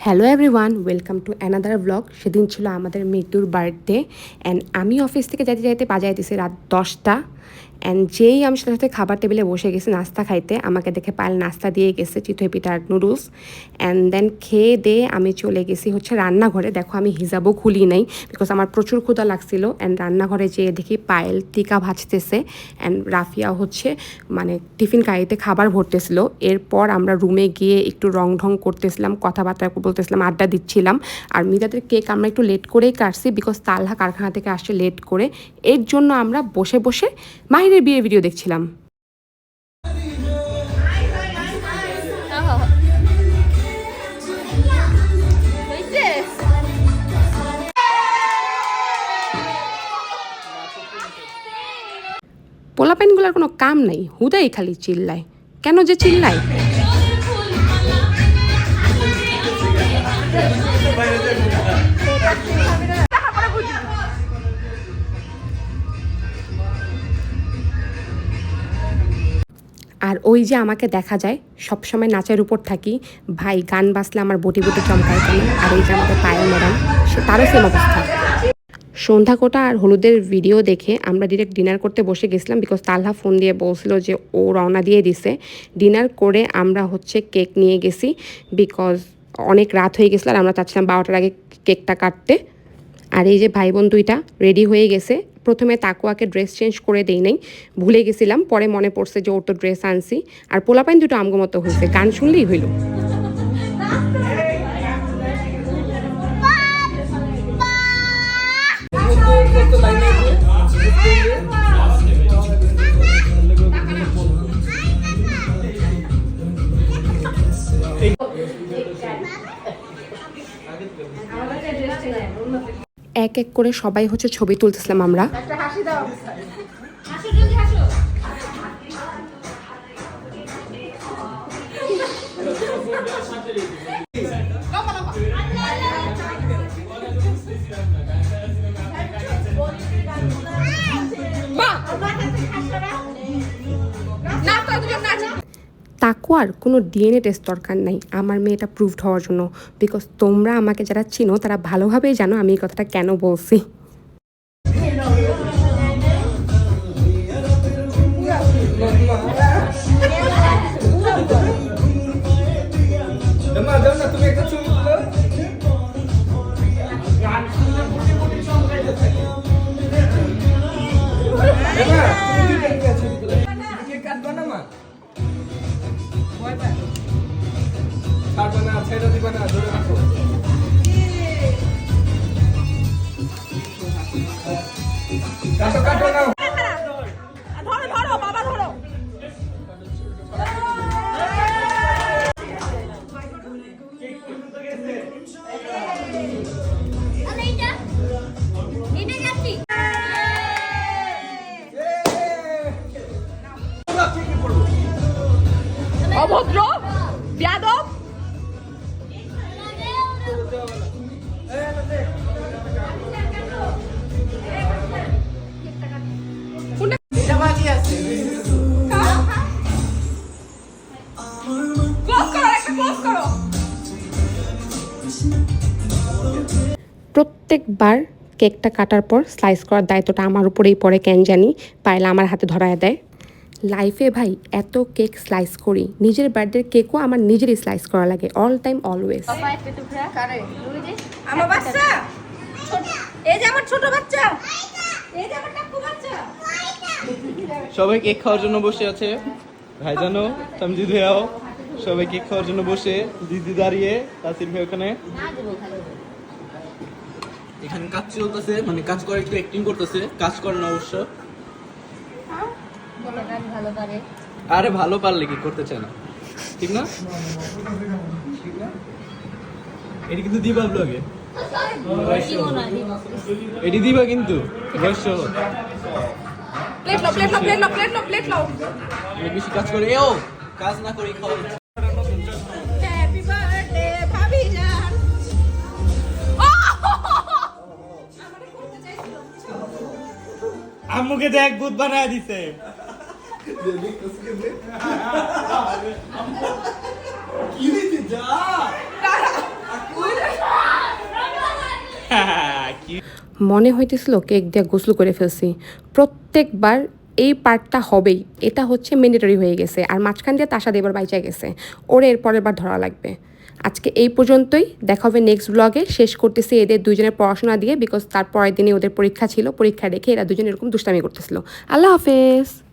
Hello everyone, welcome to another blog. সেদিন ছিল আমাদের মিটুর বার্থডে অ্যান্ড আমি অফিস থেকে যাইতে যাইতে বাজায় দিছি রাত 10টা। অ্যান্ড যেই আমি সাথে সাথে খাবার টেবিলে বসে গেছি নাস্তা খাইতে, আমাকে দেখে পায়েল নাস্তা দিয়ে গেছে চিতই পিঠা আর নুডলস। অ্যান্ড দেন খেয়ে দিয়ে আমি চলে গেছি হচ্ছে রান্নাঘরে। দেখো আমি হিজাবও খুলি নাই বিকজ আমার প্রচুর ক্ষুধা লাগছিল। অ্যান্ড রান্নাঘরে যেয়ে দেখি পায়েল টিকা ভাজতেছে অ্যান্ড রাফিয়া হচ্ছে মানে টিফিন কারিতে খাবার ভরতেছিল। এরপর আমরা রুমে গিয়ে একটু রং ঢং করতেছিলাম, কথাবার্তা বলতেছিলাম, আড্ডা দিচ্ছিলাম। আর মিতাদের কেক আমরা একটু লেট করেই কাটছি বিকজ তালহা কারখানা থেকে আসছে লেট করে। এর জন্য আমরা বসে বসে মাহিরের বিয়ের ভিডিও দেখছিলাম। পোলাপাইনগুলোর কোনো কাম নাই, হুদাই খালি চিল্লায়। কেন যে চিল্লায়? আর ওই যে আমাকে দেখা যায় সবসময় নাচের উপর থাকি, ভাই গান বাজলে আমার বটি বটি চমকায় কেন। আর এই যে আমাদের পায়েল ম্যাডাম, সে তারও সেম অবস্থা। সন্ধ্যা কোটা আর হলুদের ভিডিও দেখে আমরা ডিরেক্ট ডিনার করতে বসে গেছিলাম বিকজ তালহা ফোন দিয়ে বলছিল যে ও রওনা দিয়ে দিছে। ডিনার করে আমরা হচ্ছে কেক নিয়ে গেছি বিকজ অনেক রাত হয়ে গেছিলো আর আমরা চাচ্ছিলাম 12টার আগে কেকটা কাটতে। আর এই যে ভাই বোন দুইটা রেডি হয়ে গেছে। প্রথমে তাকুয়াকে ড্রেস চেঞ্জ করে দেই নাই, ভুলে গেছিলাম, পরে মনে পড়ছে যে ওর তো ড্রেস আনছি। আর পোলাপাইন দুটো আমগো মতো হয়েছে, গান শুনলেই হইল। এক এক করে সবাই হচ্ছে ছবি তুলতেছিলাম আমরা। তাকুয়ার কোনো ডিএনএ টেস্ট দরকার নাই আমার মেয়েটা প্রুভড হওয়ার জন্য বিকজ তোমরা আমাকে যারা চিনো তারা ভালোভাবেই জানো আমি এই কথাটা কেন বলছি। অভদ্র বেয়াদব। প্রত্যেকবার কেকটা কাটার পর স্লাইস করার দায়িত্বটা আমার উপরেই পড়ে, কেন জানি পায়লা আমার হাতে ধরায় দেয়। লাইফে ভাই এত কেক স্লাইস করি, নিজের বার্থডে কেকও আমার নিজেরই স্লাইস করা লাগে, অল টাইম অলওয়েজ। আমার বাচ্চা, এই যে আমার ছোট বাচ্চা, এই যে আমার কাকু বাচ্চা, সবাই কেক খাওয়ার জন্য বসে আছে। ভাইজানো তামজিদ ভাইয়াও সবাই কেক খাওয়ার জন্য বসে, দিদি দাঁড়িয়ে, তাসির ভাই ওখানে। এখানে কাজ চলতেছে, মানে কাজ করে একটু অ্যাক্টিং করতেছে, কাজ করে না অবশ্য। আরে ভালো পারলে কি করতে চায় না, ঠিক না? এটি কিন্তু দিবা ব্লগে, এটি দিবা কিন্তু বেশি কাজ করে, এও কাজ না করে খাওয়া। হ্যাপি বার্থডে ভাবি জান। আম্মুকে দেখ ভূত বানায় দিছে। কি দিতে যা মনে হইতেছিল কেক দিয়ে গোসল করে ফেলছি। প্রত্যেকবার এই পার্টটা হবেই, এটা হচ্ছে ম্যান্ডেটরি হয়ে গেছে। আর মাঝখান দিয়ে তাসা দেবার বাইচা গেছে, ওরে এর পরের বার ধরা লাগবে। আজকে এই পর্যন্তই, দেখা হবে নেক্সট ব্লগে। শেষ করতেছি এদের দুজনের পড়াশোনা দিয়ে, বিকজ তার পরের দিনে ওদের পরীক্ষা ছিল, পরীক্ষা রেখে এরা দুজন এরকম দুষ্টামি করতেছিল। আল্লাহ হাফেজ।